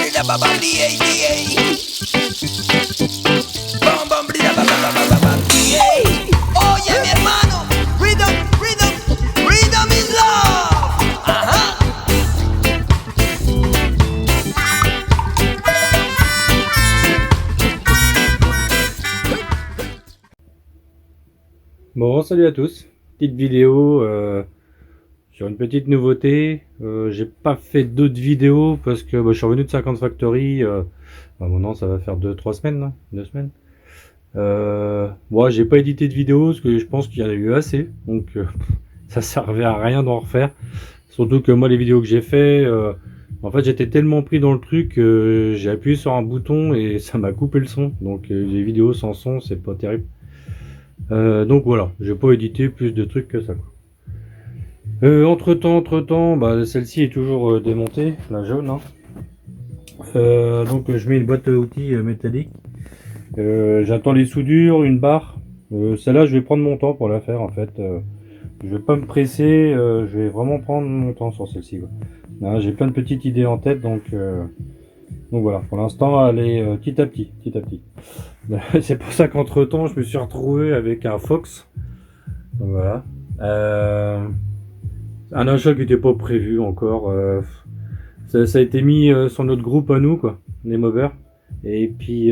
brilla ba ba DA DA. Bam bam brilla ba ba ba ba ba ba DA. Oye mi hermano, rhythm, rhythm, rhythm is love. Ajá. Bon, salut à tous. Petite vidéo sur une petite nouveauté. J'ai pas fait d'autres vidéos parce que je suis revenu de 50 Factory. Maintenant, ça va faire 2-3 semaines, là, 2 semaines. Moi, j'ai pas édité de vidéo parce que je pense qu'il y en a eu assez. Donc, ça servait à rien d'en refaire. Surtout que moi, les vidéos que j'ai fait, en fait, j'étais tellement pris dans le truc que j'ai appuyé sur un bouton et ça m'a coupé le son. Donc, les vidéos sans son, c'est pas terrible. Donc voilà, j'ai pas édité plus de trucs que ça, quoi. Entre temps, bah, celle-ci est toujours démontée, la jaune, hein. Donc je mets une boîte à outils métallique. J'attends les soudures, une barre. Celle-là, je vais prendre mon temps pour la faire, en fait. Je vais pas me presser, je vais vraiment prendre mon temps sur celle-ci, quoi. Là, j'ai plein de petites idées en tête, donc voilà. Pour l'instant, elle est petit à petit, petit à petit. C'est pour ça qu'entre temps, je me suis retrouvé avec un Fox. Donc voilà. Un achat qui n'était pas prévu encore. Ça a été mis sur notre groupe à nous, quoi, les mobbers. Et puis,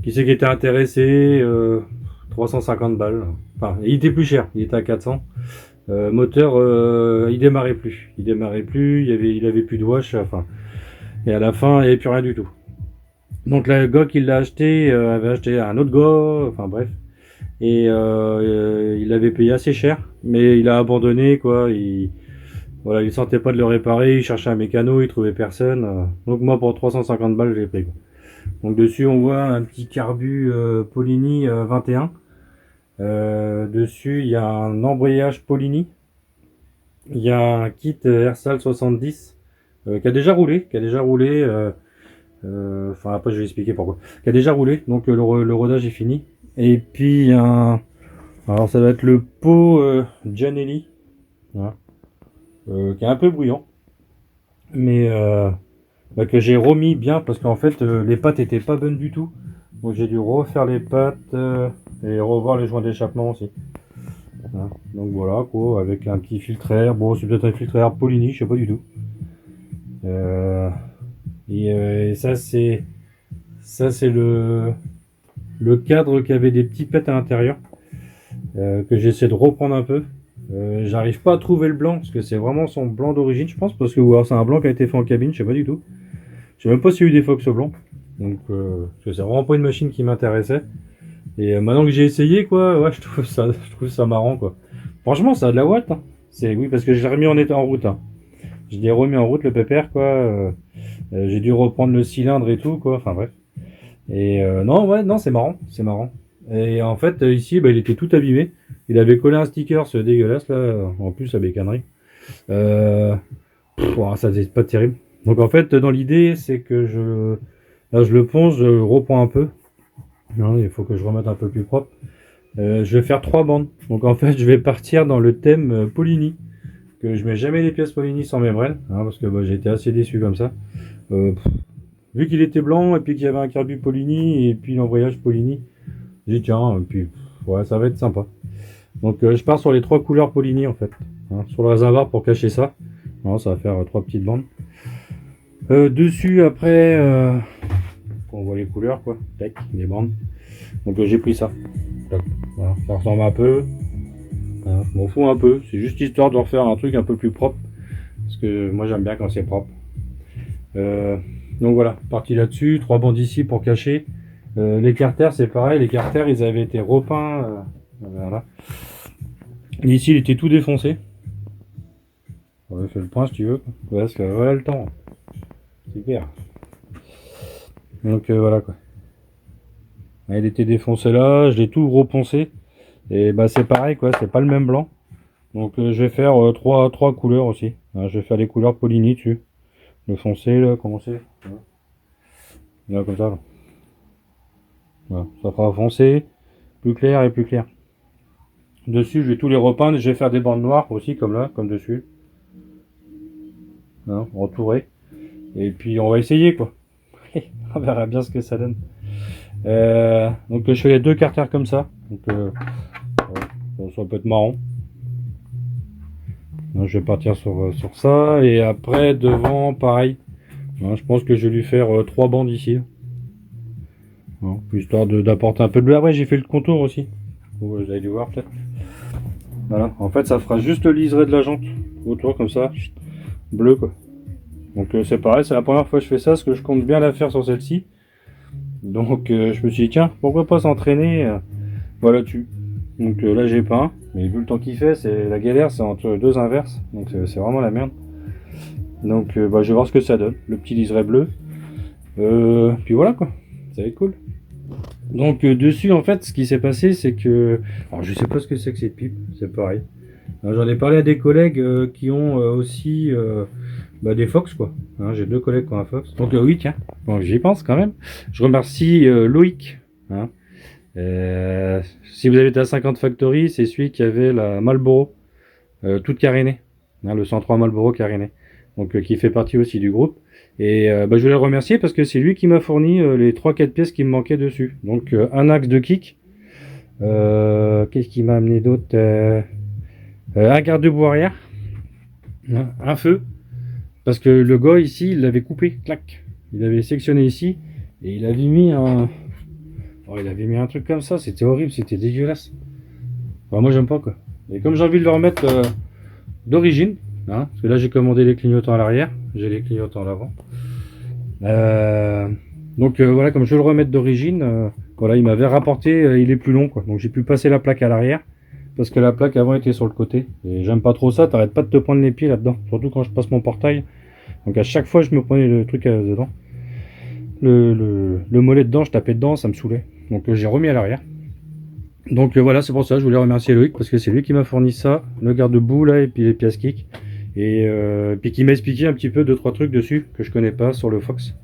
qui c'est qui était intéressé 350 balles. Enfin, il était plus cher, il était à 400. Moteur, il démarrait plus. Il avait plus de wash. Enfin, et à la fin, il n'y avait plus rien du tout. Donc le gars qui l'a acheté avait acheté un autre gars. Enfin bref. Et il avait payé assez cher, mais il a abandonné, quoi. Voilà, il sentait pas de le réparer, il cherchait un mécano, il trouvait personne. Donc moi pour 350 balles j'ai pris, quoi. Donc dessus on voit un petit carbu Polini 21. Dessus il y a un embrayage Polini. Il y a un kit Ersal 70 qui a déjà roulé, enfin après je vais expliquer pourquoi. Qui a déjà roulé, donc le rodage est fini. Et puis alors ça va être le pot Gianelli, voilà. Qui est un peu bruyant, mais que j'ai remis bien parce qu'en fait les pattes étaient pas bonnes du tout, donc j'ai dû refaire les pattes et revoir les joints d'échappement aussi. Voilà. Donc voilà, quoi, avec un petit filtre air. Bon, c'est peut-être un filtre air Polini, je sais pas du tout. Et ça c'est le cadre qui avait des petits pets à l'intérieur, que j'essaie de reprendre un peu. J'arrive pas à trouver le blanc parce que c'est vraiment son blanc d'origine, je pense, parce que c'est un blanc qui a été fait en cabine, je sais pas du tout. Je sais même pas s'il y a eu des Fox blancs, donc parce que c'est vraiment pas une machine qui m'intéressait. Et maintenant que j'ai essayé, quoi, ouais, je trouve ça marrant, quoi. Franchement, ça a de la watt, hein. Oui, parce que je l'ai remis en route, hein. Je l'ai remis en route le pépère, quoi. J'ai dû reprendre le cylindre et tout, quoi. Enfin bref. Et non, c'est marrant. Et en fait, ici, il était tout abîmé. Il avait collé un sticker, ce dégueulasse là, en plus la bécannerie. Ça c'est pas terrible. Donc en fait, dans l'idée, c'est que là je le ponce, je reprends un peu. Non, il faut que je remette un peu plus propre. Je vais faire 3 bandes. Donc en fait, je vais partir dans le thème Polini. Que je mets jamais les pièces Polini sans membrane, hein, parce que j'ai été assez déçu comme ça. Vu qu'il était blanc et puis qu'il y avait un carbu Polini et puis l'embrayage Polini, j'ai dit tiens, et puis ouais, ça va être sympa. Donc je pars sur les 3 couleurs Polini en fait, hein, sur le réservoir pour cacher ça. Non, ça va faire 3 petites bandes. Dessus après, on voit les couleurs, quoi, tac, les bandes. Donc j'ai pris ça. Tac. Voilà, ça ressemble un peu. Hein, je m'en fous un peu, c'est juste histoire de refaire un truc un peu plus propre, parce que moi j'aime bien quand c'est propre. Donc voilà, parti là-dessus, 3 bandes ici pour cacher. Les carters c'est pareil, les carters ils avaient été repeints. Voilà. Et ici il était tout défoncé. On va faire le point si tu veux. Parce que voilà le temps. Super. Donc voilà, quoi. Il était défoncé là, je l'ai tout reponcé. Et c'est pareil, quoi, c'est pas le même blanc. Donc je vais faire 3 couleurs aussi. Hein, je vais faire les couleurs Polini dessus. Le foncé là, comment c'est là, comme ça. Là. Voilà, ça fera foncé, plus clair et plus clair. Dessus, je vais tous les repeindre. Je vais faire des bandes noires aussi, comme là, comme dessus. Hein, entouré. Et puis on va essayer quoi. On verra bien ce que ça donne. Donc je fais les 2 carters comme ça. Donc ça peut être marrant. Donc, je vais partir sur ça. Et après devant pareil. Je pense que je vais lui faire 3 bandes ici. Histoire d'apporter un peu de bleu. Après j'ai fait le contour aussi. Vous allez le voir peut-être. Voilà. En fait ça fera juste le liseré de la jante. Autour comme ça. Bleu quoi. Donc c'est pareil, c'est la première fois que je fais ça, parce que je compte bien la faire sur celle-ci. Donc je me suis dit tiens, pourquoi pas s'entraîner voilà dessus. Donc là j'ai peint, mais vu le temps qu'il fait, c'est la galère, c'est entre 2 inverses, donc c'est vraiment la merde. Donc je vais voir ce que ça donne, le petit liseré bleu. Puis voilà quoi, ça va être cool. Donc dessus en fait ce qui s'est passé c'est que, alors je sais pas ce que c'est que cette pipe, c'est pareil. J'en ai parlé à des collègues qui ont aussi des Fox quoi. J'ai 2 collègues qui ont un Fox. Donc oui tiens, bon, j'y pense quand même. Je remercie Loïc. Si vous avez été à 50 Factory, c'est celui qui avait la Marlboro toute carénée. Le 103 Marlboro carénée. Donc qui fait partie aussi du groupe. Et je voulais le remercier parce que c'est lui qui m'a fourni les 3-4 pièces qui me manquaient dessus. Donc un axe de kick. Qu'est-ce qui m'a amené d'autre un garde-boue arrière. Un feu. Parce que le gars ici, il l'avait coupé, clac. Il avait sectionné ici et il avait mis un truc comme ça, c'était horrible, c'était dégueulasse. Enfin, moi j'aime pas quoi. Et comme j'ai envie de le remettre d'origine, parce que là j'ai commandé les clignotants à l'arrière, j'ai les clignotants à l'avant. Donc voilà, comme je veux le remettre d'origine, voilà, il m'avait rapporté, il est plus long quoi. Donc j'ai pu passer la plaque à l'arrière. Parce que la plaque avant était sur le côté. Et j'aime pas trop ça, t'arrêtes pas de te prendre les pieds là-dedans. Surtout quand je passe mon portail. Donc à chaque fois je me prenais le truc dedans. Le mollet dedans, je tapais dedans, ça me saoulait. Donc j'ai remis à l'arrière. Donc voilà, c'est pour ça, je voulais remercier Loïc. Parce que c'est lui qui m'a fourni ça. Le garde-boue là, et puis les pièces kick. Et puis qui m'a expliqué un petit peu 2-3 trucs dessus que je connais pas sur le Fox.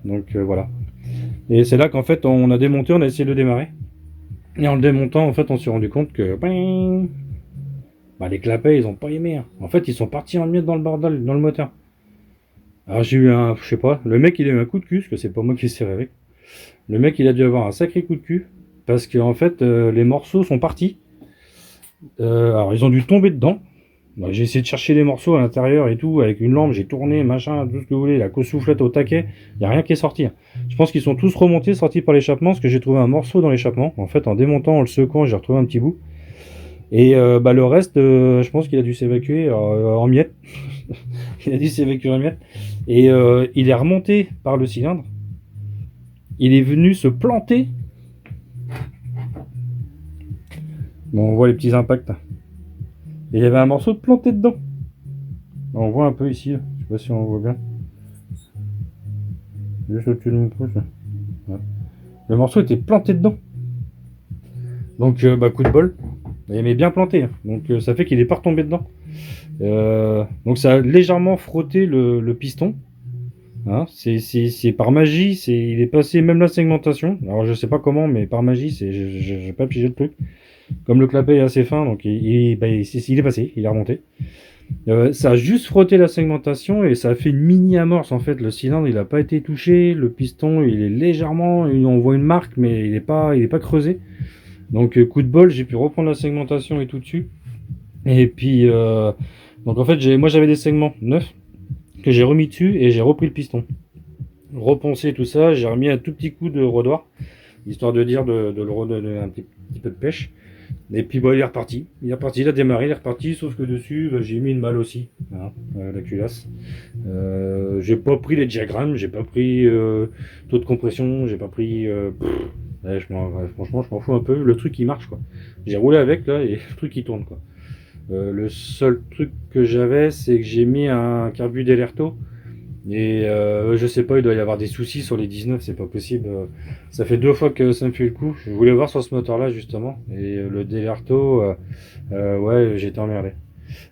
Donc voilà. Et c'est là qu'en fait on a démonté, on a essayé de le démarrer. Et en le démontant, en fait, on s'est rendu compte que les clapets, ils ont pas aimé. En fait, ils sont partis en miettes dans le bordel, dans le moteur. Alors j'ai eu je sais pas, le mec il a eu un coup de cul, parce que c'est pas moi qui s'est avec. Le mec il a dû avoir un sacré coup de cul, parce que en fait, les morceaux sont partis. Alors ils ont dû tomber dedans. J'ai essayé de chercher les morceaux à l'intérieur et tout, avec une lampe, j'ai tourné, machin, tout ce que vous voulez, la co-soufflette au taquet, il n'y a rien qui est sorti. Je pense qu'ils sont tous remontés, sortis par l'échappement, parce que j'ai trouvé un morceau dans l'échappement. En fait, en démontant, en le secouant, j'ai retrouvé un petit bout. Et le reste, je pense qu'il a dû s'évacuer en miettes. Il a dû s'évacuer en miettes. Et il est remonté par le cylindre. Il est venu se planter. Bon, on voit les petits impacts. Et il y avait un morceau de planté dedans. On voit un peu ici, là. Je sais pas si on voit bien. Juste au-dessus de mon pouce. Ouais. Le morceau était planté dedans. Donc coup de bol. Il est bien planté. Donc ça fait qu'il est pas retombé dedans. Donc ça a légèrement frotté le piston. C'est par magie, il est passé même la segmentation. Alors je sais pas comment, mais par magie, j'ai pas pigé le truc. Comme le clapet est assez fin, donc il est passé, il est remonté. Ça a juste frotté la segmentation et ça a fait une mini amorce en fait. Le cylindre il a pas été touché, le piston il est légèrement, on voit une marque mais il est pas creusé. Donc coup de bol, j'ai pu reprendre la segmentation et tout dessus. Et puis donc en fait moi j'avais des segments neufs que j'ai remis dessus et j'ai repris le piston. Reponcé tout ça, j'ai remis un tout petit coup de rodoir histoire de dire de le redonner un petit peu de pêche. Et puis il est reparti, il a démarré, il est reparti, sauf que dessus j'ai mis une malle aussi, la culasse. J'ai pas pris les diagrammes, j'ai pas pris taux de compression, j'ai pas pris... franchement je m'en fous un peu, le truc il marche quoi. J'ai roulé avec là et le truc il tourne quoi. Le seul truc que j'avais c'est que j'ai mis un carbu d'Elerto. Et je sais pas, il doit y avoir des soucis sur les 19, c'est pas possible. Ça fait 2 fois que ça me fait le coup. Je voulais voir sur ce moteur là justement. Et le Delerto, ouais, j'étais emmerdé.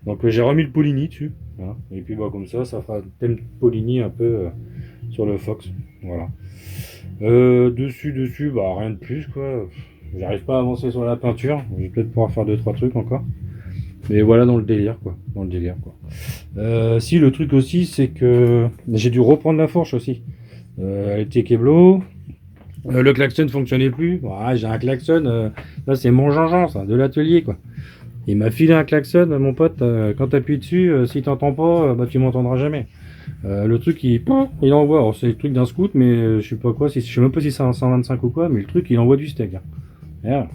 Donc j'ai remis le Polini dessus. Et puis comme ça fera thème Polini un peu sur le Fox. Voilà. Dessus, rien de plus quoi. J'arrive pas à avancer sur la peinture. Je vais peut-être pouvoir faire 2-3 trucs encore. Mais voilà dans le délire quoi. Dans le délire quoi. Si le truc aussi c'est que j'ai dû reprendre la fourche aussi. Elle était keblo. Le klaxon ne fonctionnait plus. Ouais, j'ai un klaxon. Là c'est mon Jean-Jean ça, de l'atelier quoi. Il m'a filé un klaxon, mon pote. Quand t'appuies dessus, si t'entends pas, bah tu m'entendras jamais. Le truc il envoie. Alors, c'est le truc d'un scout, mais je sais pas quoi. Je sais même pas si c'est un 125 ou quoi, mais le truc il envoie du steak. Hein. Voilà.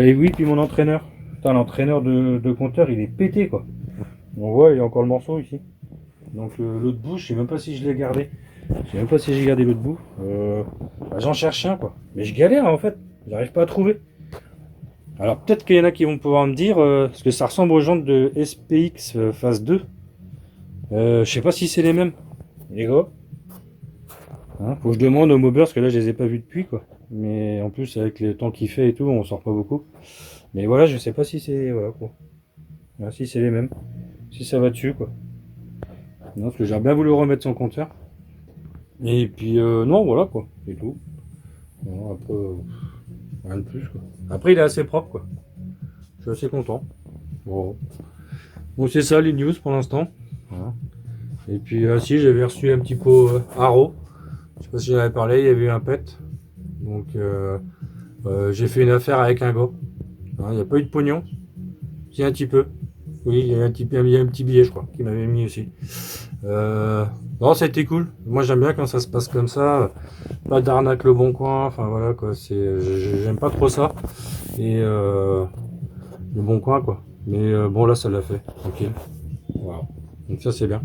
Et oui, puis mon entraîneur. Putain, l'entraîneur de compteur, il est pété quoi. On voit, il y a encore le morceau ici. Donc l'autre bout, je sais même pas si je l'ai gardé. Je sais même pas si j'ai gardé l'autre bout. Bah, j'en cherche un quoi. Mais je galère en fait. J'arrive pas à trouver. Alors peut-être qu'il y en a qui vont pouvoir me dire, parce que ça ressemble aux jantes de SPX phase 2. Je sais pas si c'est les mêmes. Les gars. Hein, faut que je demande aux mobbers, parce que là je les ai pas vus depuis quoi. Mais en plus avec le temps qu'il fait et tout, on sort pas beaucoup. Mais voilà, je sais pas si c'est voilà quoi. Voilà, si c'est les mêmes. Si ça va dessus quoi. Non, parce que j'ai bien voulu remettre son compteur. Et puis non, voilà quoi, c'est tout. Bon, après, rien de plus quoi. Après, il est assez propre quoi. Je suis assez content. Bon, bon c'est ça les news pour l'instant. Voilà. Et puis si j'avais reçu un petit pot Haro. Je sais pas si j'en avais parlé, il y avait eu un pet. Donc j'ai fait une affaire avec un gars. Hein, il n'y a pas eu de pognon. Si un petit peu. Oui, il y a un petit billet je crois, qu'il m'avait mis aussi. Non, ça a été cool. Moi, j'aime bien quand ça se passe comme ça. Pas d'arnaque le bon coin. Enfin, voilà, quoi. J'aime pas trop ça. Et, le bon coin, quoi. Mais, bon, là, ça l'a fait. Tranquille. Voilà. Donc, ça, c'est bien.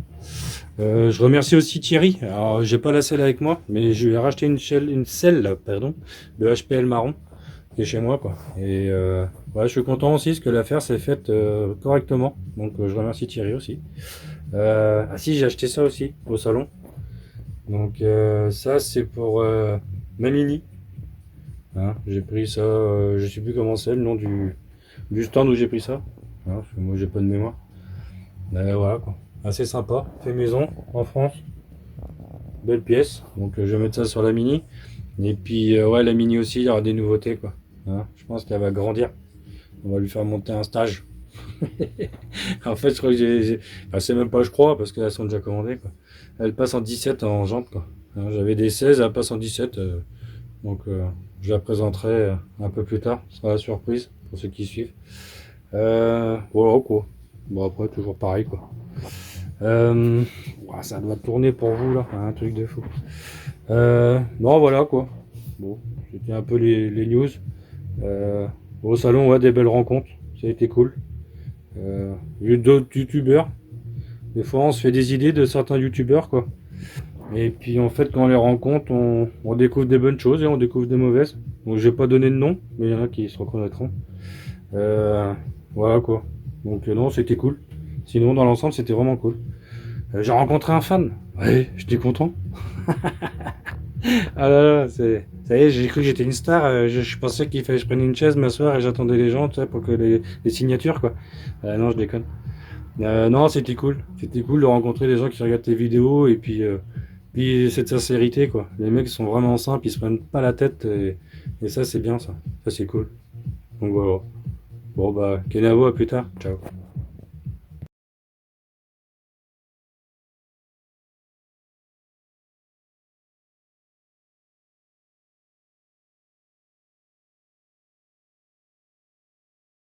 Je remercie aussi Thierry. Alors, j'ai pas la selle avec moi, mais je lui ai racheté une selle, pardon, de HPL marron, qui est chez moi, quoi. Et, ouais, je suis content aussi, parce que l'affaire s'est faite, correctement. Donc, je remercie Thierry aussi. Ah si, j'ai acheté ça aussi au salon. Donc ça c'est pour ma mini. Hein, j'ai pris ça, je sais plus comment c'est le nom du stand où j'ai pris ça. Hein, parce que moi j'ai pas de mémoire. Mais voilà quoi. Assez sympa, fait maison en France. Belle pièce. Donc je vais mettre ça sur la mini. Et puis ouais la mini aussi, il y aura des nouveautés quoi. Hein, je pense qu'elle va grandir. On va lui faire monter un stage. En fait, je crois que enfin, c'est même pas je crois, parce qu'elles sont déjà commandées, quoi. Elle passe en 17 en jante, quoi. Hein, j'avais des 16, elle passe en 17. Donc, je la présenterai un peu plus tard. Ce sera la surprise pour ceux qui suivent. Voilà, quoi. Bon, après, toujours pareil, quoi. Ça doit tourner pour vous, là. Un truc de fou. Non, voilà, quoi. Bon, c'était un peu les news. Au salon, ouais, des belles rencontres. Ça a été cool. Vu d'autres youtubeurs. Des fois, on se fait des idées de certains youtubeurs, quoi. Et puis, en fait, quand on les rencontre, on découvre des bonnes choses et on découvre des mauvaises. Donc, j'ai pas donné de nom, mais il y en a qui se reconnaîtront. Voilà, quoi. Donc, non, c'était cool. Sinon, dans l'ensemble, c'était vraiment cool. J'ai rencontré un fan. Ouais, j'étais content. Ah là là, ça y est, j'ai cru que j'étais une star. Je pensais qu'il fallait que je prenne une chaise, m'asseoir et j'attendais les gens, tu sais, pour que les signatures, quoi. Non, je déconne. Non, c'était cool. C'était cool de rencontrer des gens qui regardent tes vidéos et puis cette sincérité, quoi. Les mecs sont vraiment simples, ils se prennent pas la tête et ça, c'est bien, ça. Ça, c'est cool. Donc voilà. Bon, bah, Kenavo, à plus tard. Ciao.